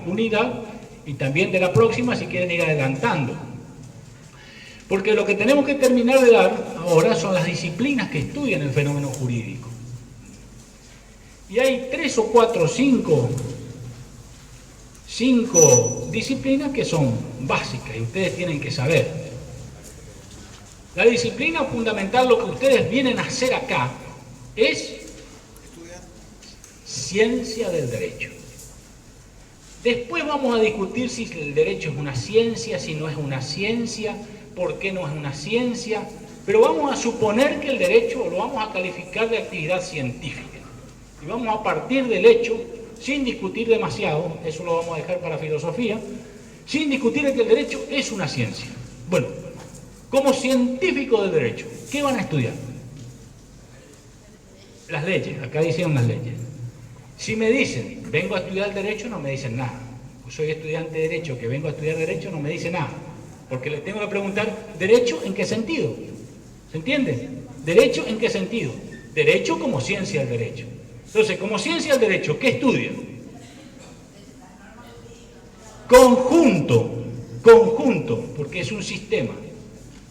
unidad y también de la próxima si quieren ir adelantando. Porque lo que tenemos que terminar de dar ahora son las disciplinas que estudian el fenómeno jurídico. Y hay 3 o 4 o 5 disciplinas que son básicas y ustedes tienen que saber. La disciplina fundamental, lo que ustedes vienen a hacer acá, es ciencia del derecho. Después vamos a discutir si el derecho es una ciencia, si no es una ciencia, por qué no es una ciencia, pero vamos a suponer que el derecho lo vamos a calificar de actividad científica. Y vamos a partir del hecho, sin discutir demasiado, eso lo vamos a dejar para filosofía, sin discutir que el derecho es una ciencia. Bueno, como científico del derecho, ¿qué van a estudiar? Las leyes, acá dicen las leyes. Si me dicen, vengo a estudiar derecho, no me dicen nada. Soy estudiante de derecho, que vengo a estudiar derecho, no me dice nada. Porque les tengo que preguntar, ¿derecho en qué sentido? ¿Se entiende? ¿Derecho en qué sentido? Derecho como ciencia del derecho. Entonces, como ciencia del derecho, ¿qué estudia? Conjunto, porque es un sistema.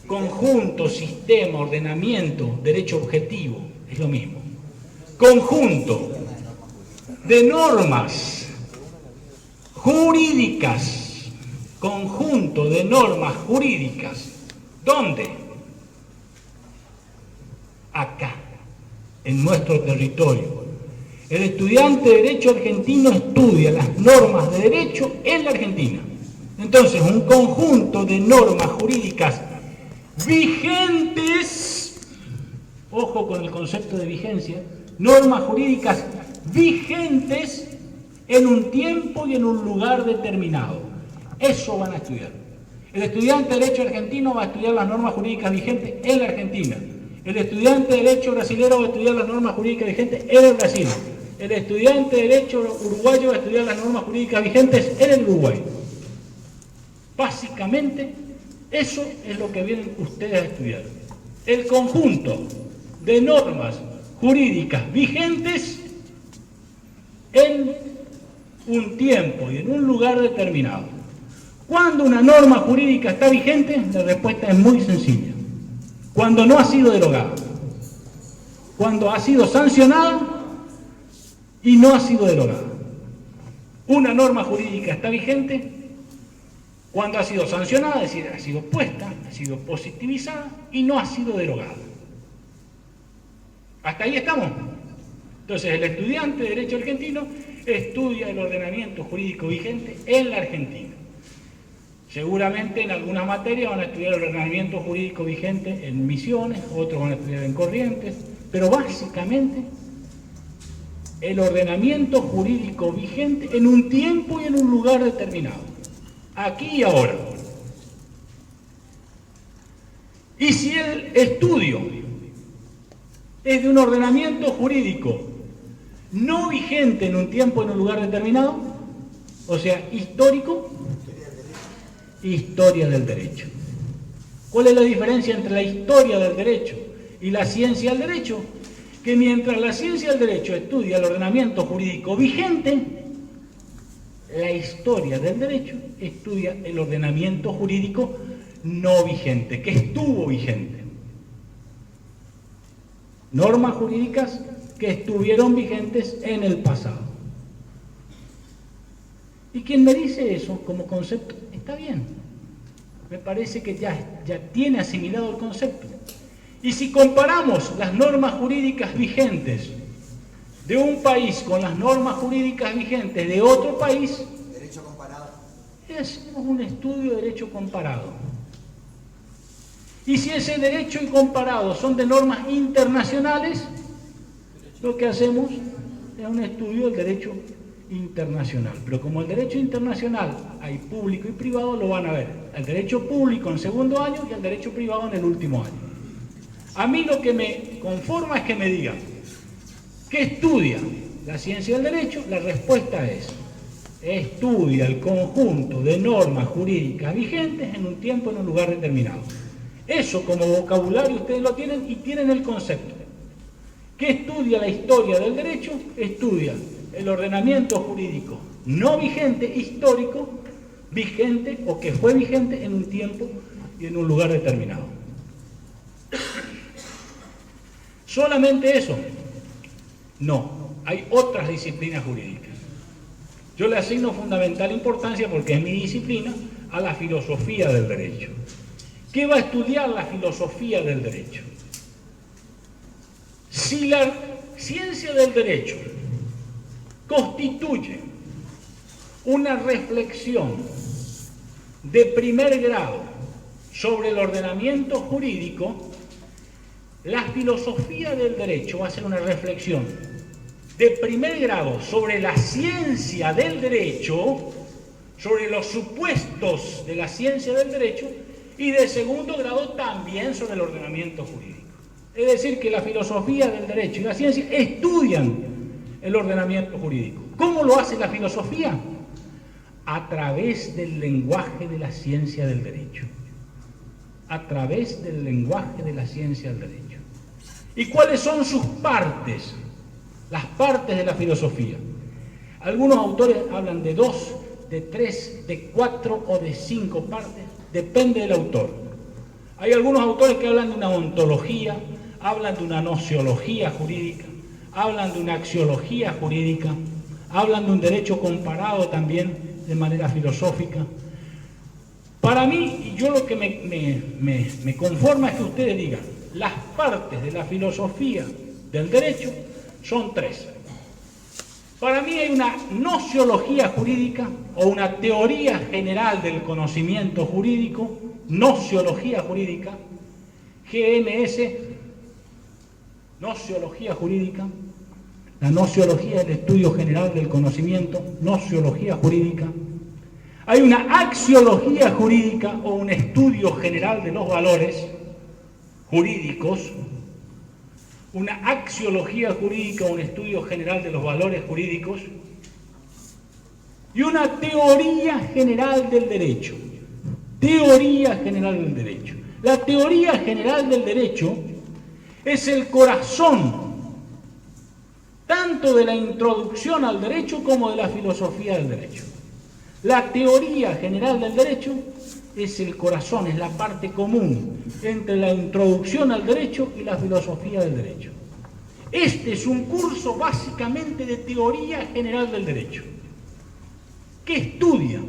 Conjunto, sistema, ordenamiento, derecho objetivo, es lo mismo. Conjunto de normas jurídicas, conjunto de normas jurídicas. ¿Dónde? Acá, en nuestro territorio. El estudiante de Derecho argentino estudia las normas de derecho en la Argentina. Entonces, un conjunto de normas jurídicas vigentes, ojo con el concepto de vigencia, normas jurídicas vigentes en un tiempo y en un lugar determinado. Eso van a estudiar. El estudiante de Derecho argentino va a estudiar las normas jurídicas vigentes en la Argentina. El estudiante de Derecho brasilero va a estudiar las normas jurídicas vigentes en el Brasil. El estudiante de Derecho uruguayo va a estudiar las normas jurídicas vigentes en el Uruguay. Básicamente, eso es lo que vienen ustedes a estudiar. El conjunto de normas jurídicas vigentes en un tiempo y en un lugar determinado. ¿Cuándo una norma jurídica está vigente? La respuesta es muy sencilla. Cuando no ha sido derogada. Cuando ha sido sancionada y no ha sido derogada. Una norma jurídica está vigente cuando ha sido sancionada, es decir, ha sido puesta, ha sido positivizada y no ha sido derogada. ¿Hasta ahí estamos? Entonces, el estudiante de Derecho argentino estudia el ordenamiento jurídico vigente en la Argentina. Seguramente en algunas materias van a estudiar el ordenamiento jurídico vigente en Misiones, otros van a estudiar en Corrientes, pero básicamente el ordenamiento jurídico vigente en un tiempo y en un lugar determinado, aquí y ahora. Y si el estudio es de un ordenamiento jurídico no vigente en un tiempo y en un lugar determinado, o sea, histórico, historia del derecho. ¿Cuál es la diferencia entre la historia del derecho y la ciencia del derecho? Que mientras la ciencia del derecho estudia el ordenamiento jurídico vigente, la historia del derecho estudia el ordenamiento jurídico no vigente, que estuvo vigente. Normas jurídicas que estuvieron vigentes en el pasado. Y quien me dice eso como concepto, está bien. Me parece que ya tiene asimilado el concepto. Y si comparamos las normas jurídicas vigentes de un país con las normas jurídicas vigentes de otro país, derecho comparado. Hacemos un estudio de derecho comparado. Y si ese derecho comparado son de normas internacionales, lo que hacemos es un estudio del derecho internacional. Pero como el derecho internacional hay público y privado, lo van a ver. El derecho público en segundo año y el derecho privado en el último año. A mí lo que me conforma es que me digan ¿qué estudia la ciencia del derecho? La respuesta es estudia el conjunto de normas jurídicas vigentes en un tiempo, en un lugar determinado. Eso como vocabulario ustedes lo tienen y tienen el concepto. ¿Qué estudia la historia del derecho? Estudia el ordenamiento jurídico no vigente, histórico, vigente o que fue vigente en un tiempo y en un lugar determinado. ¿Solamente eso? No, hay otras disciplinas jurídicas. Yo le asigno fundamental importancia, porque es mi disciplina, a la filosofía del derecho. ¿Qué va a estudiar la filosofía del derecho? Si la ciencia del derecho constituye una reflexión de primer grado sobre el ordenamiento jurídico, la filosofía del derecho va a ser una reflexión de primer grado sobre la ciencia del derecho, sobre los supuestos de la ciencia del derecho, y de segundo grado también sobre el ordenamiento jurídico. Es decir, que la filosofía del derecho y la ciencia estudian el ordenamiento jurídico. ¿Cómo lo hace la filosofía? A través del lenguaje de la ciencia del derecho. A través del lenguaje de la ciencia del derecho. ¿Y cuáles son sus partes? Las partes de la filosofía. Algunos autores hablan de 2, de 3, de 4 o de 5 partes. Depende del autor. Hay algunos autores que hablan de una ontología, hablan de una nociología jurídica, hablan de una axiología jurídica, hablan de un derecho comparado también de manera filosófica. Para mí, y yo lo que me conforma es que ustedes digan, las partes de la filosofía del derecho son 3. Para mí hay una nociología jurídica o una teoría general del conocimiento jurídico, nociología jurídica, GNS, nociología jurídica. La nociología es el estudio general del conocimiento, nociología jurídica. Hay una axiología jurídica o un estudio general de los valores jurídicos. Una axiología jurídica, un estudio general de los valores jurídicos, y una teoría general del derecho. Teoría general del derecho. La teoría general del derecho es el corazón tanto de la introducción al derecho como de la filosofía del derecho. La teoría general del derecho es el corazón, es la parte común entre la introducción al derecho y la filosofía del derecho. Este es un curso básicamente de teoría general del derecho. ¿Qué estudia?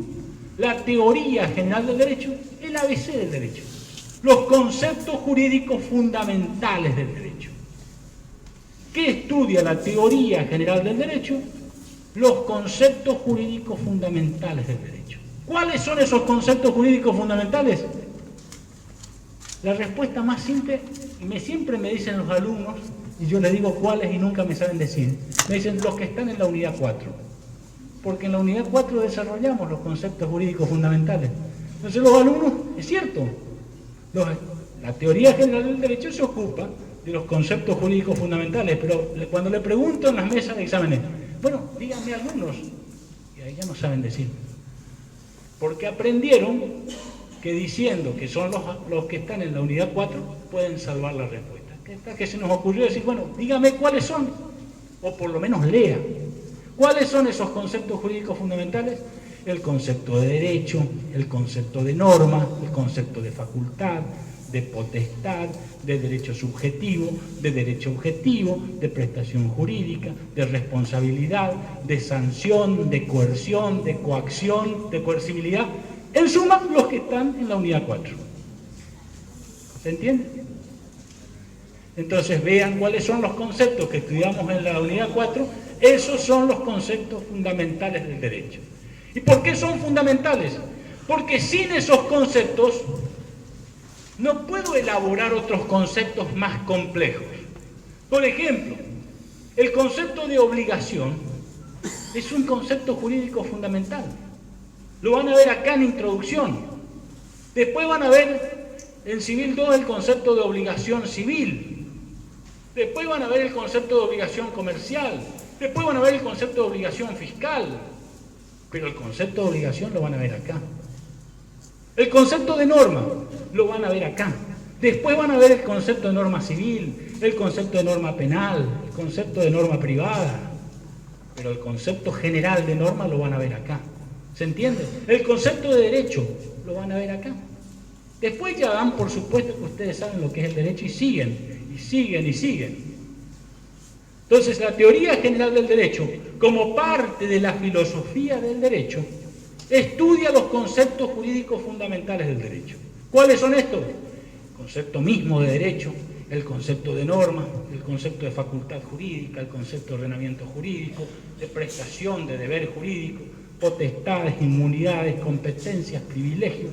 La teoría general del derecho, el ABC del derecho, los conceptos jurídicos fundamentales del derecho. ¿Qué estudia la teoría general del derecho? Los conceptos jurídicos fundamentales del derecho. ¿Cuáles son esos conceptos jurídicos fundamentales? La respuesta más simple, siempre me dicen los alumnos, y yo les digo cuáles y nunca me saben decir. Me dicen los que están en la unidad 4. Porque en la unidad 4 desarrollamos los conceptos jurídicos fundamentales. Entonces los alumnos, es cierto, la teoría general del derecho se ocupa de los conceptos jurídicos fundamentales, pero cuando le pregunto en las mesas de exámenes, bueno, díganme alumnos, y ahí ya no saben decir. Porque aprendieron que diciendo que son los que están en la unidad 4 pueden salvar la respuesta. Que se nos ocurrió decir, bueno, dígame cuáles son, o por lo menos lea. ¿Cuáles son esos conceptos jurídicos fundamentales? El concepto de derecho, el concepto de norma, el concepto de facultad, de potestad, de derecho subjetivo, de derecho objetivo, de prestación jurídica, de responsabilidad, de sanción, de coerción, de coacción, de coercibilidad. En suma, los que están en la unidad 4. ¿Se entiende? Entonces vean cuáles son los conceptos que estudiamos en la unidad 4. Esos son los conceptos fundamentales del derecho. ¿Y por qué son fundamentales? Porque sin esos conceptos no puedo elaborar otros conceptos más complejos. Por ejemplo, el concepto de obligación es un concepto jurídico fundamental. Lo van a ver acá en introducción. Después van a ver en Civil 2 el concepto de obligación civil. Después van a ver el concepto de obligación comercial. Después van a ver el concepto de obligación fiscal. Pero el concepto de obligación lo van a ver acá. El concepto de norma lo van a ver acá. Después van a ver el concepto de norma civil, el concepto de norma penal, el concepto de norma privada. pero el concepto general de norma lo van a ver acá. ¿Se entiende? El concepto de derecho lo van a ver acá. Después ya van, por supuesto que ustedes saben lo que es el derecho y siguen, y siguen, y siguen. Entonces, la teoría general del derecho, como parte de la filosofía del derecho, estudia los conceptos jurídicos fundamentales del derecho. ¿Cuáles son estos? El concepto mismo de derecho, el concepto de norma, el concepto de facultad jurídica, el concepto de ordenamiento jurídico, de prestación, de deber jurídico, potestades, inmunidades, competencias, privilegios,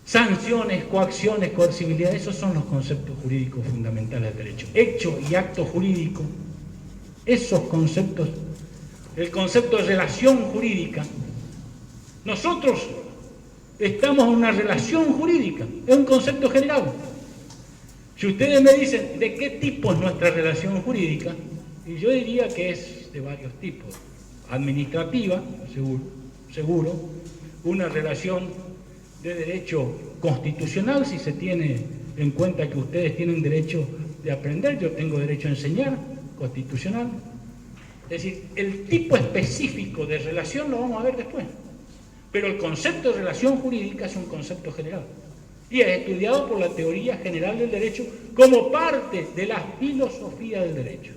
sanciones, coacciones, coercibilidad. Esos son los conceptos jurídicos fundamentales del derecho. Hecho y acto jurídico, esos conceptos, el concepto de relación jurídica. Nosotros estamos en una relación jurídica, es un concepto general. Si ustedes me dicen de qué tipo es nuestra relación jurídica, y yo diría que es de varios tipos. Administrativa, seguro, una relación de derecho constitucional, si se tiene en cuenta que ustedes tienen derecho de aprender, yo tengo derecho a enseñar, constitucional. Es decir, el tipo específico de relación lo vamos a ver después. Pero el concepto de relación jurídica es un concepto general y es estudiado por la teoría general del derecho como parte de la filosofía del derecho.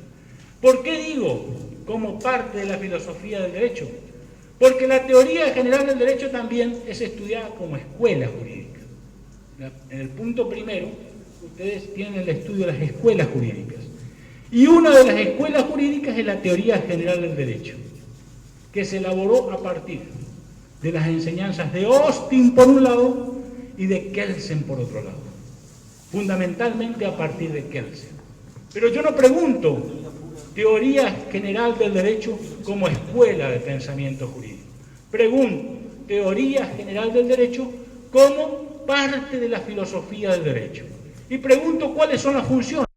¿Por qué digo como parte de la filosofía del derecho? Porque la teoría general del derecho también es estudiada como escuela jurídica. En el punto primero, ustedes tienen el estudio de las escuelas jurídicas. Y una de las escuelas jurídicas es la teoría general del derecho, que se elaboró a partir de las enseñanzas de Austin por un lado y de Kelsen por otro lado. Fundamentalmente a partir de Kelsen. Pero yo no pregunto teoría general del derecho como escuela de pensamiento jurídico. Pregunto teoría general del derecho como parte de la filosofía del derecho. Y pregunto cuáles son las funciones.